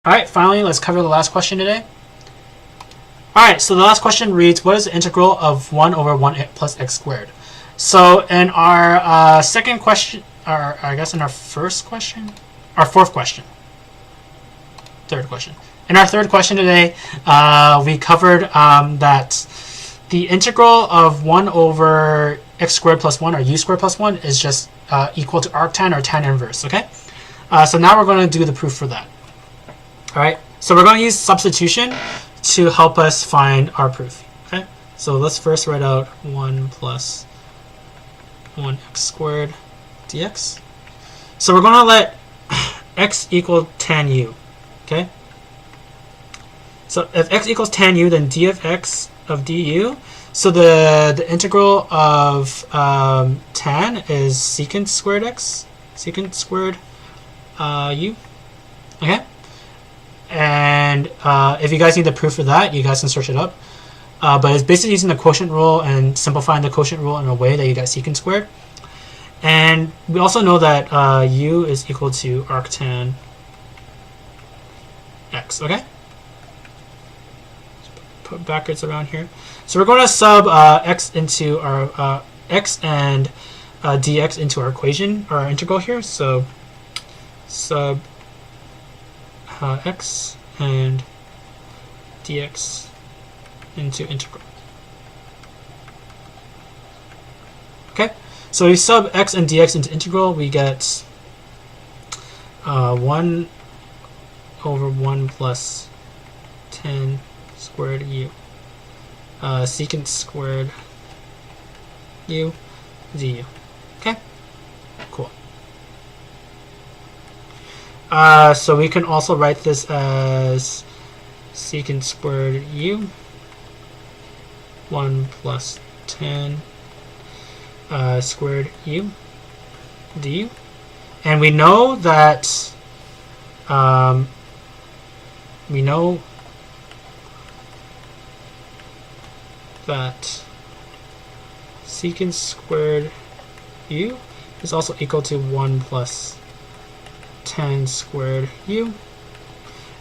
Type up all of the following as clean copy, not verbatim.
Alright, finally, let's cover the last question today. Alright, so the last question reads, what is the integral of 1 over 1 plus x squared? So in our second question, or I guess in our first question, our fourth question, third question. In our third question today, we covered that the integral of 1 over x squared plus 1, or u squared plus 1, is just equal to arctan or tan inverse, okay? So now we're going to do the proof for that. Alright, so we're going to use substitution to help us find our proof. Okay, so let's first write out 1 plus 1x squared dx. So we're going to let x equal tan u. Okay, so if x equals tan u, then d of x of du. So the integral of tan is secant squared x, secant squared u. Okay. And if you guys need the proof for that, you guys can search it up. But it's basically using the quotient rule and simplifying the quotient rule in a way that you get secant squared. And we also know that u is equal to arctan x, okay? Put brackets around here. So we're going to sub x into our x and dx into our equation, or our integral here. So sub x and dx into integral. Okay, so we sub x and dx into integral, we get 1 over 1 plus 10 squared u, secant squared u du. Okay, cool. So we can also write this as secant squared u, 1 plus 10 squared u du. And we know that secant squared u is also equal to 1 plus 10 squared u,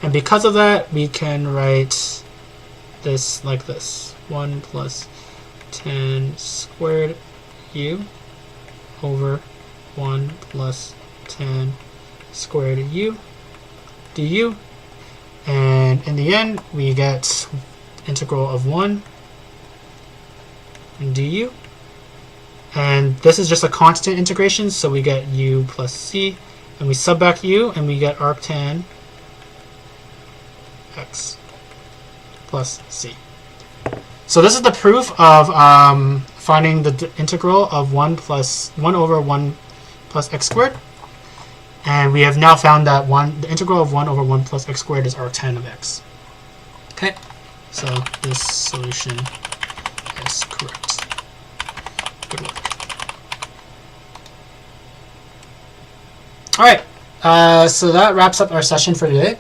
and because of that we can write this like this: 1 plus 10 squared u over 1 plus 10 squared u du, and in the end we get integral of 1 du, and this is just a constant integration, so we get u plus c, and we sub back u, and we get arctan x plus c. So this is the proof of finding the integral of 1 over 1 plus x squared, and we have now found that the integral of 1 over 1 plus x squared is arctan of x. Okay, so this solution is correct. Good work. Alright, so that wraps up our session for today.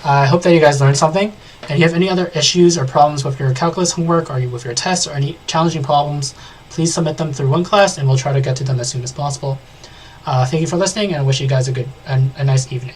I hope that you guys learned something. And if you have any other issues or problems with your calculus homework or with your tests or any challenging problems, please submit them through OneClass and we'll try to get to them as soon as possible. Thank you for listening, and I wish you guys a nice evening.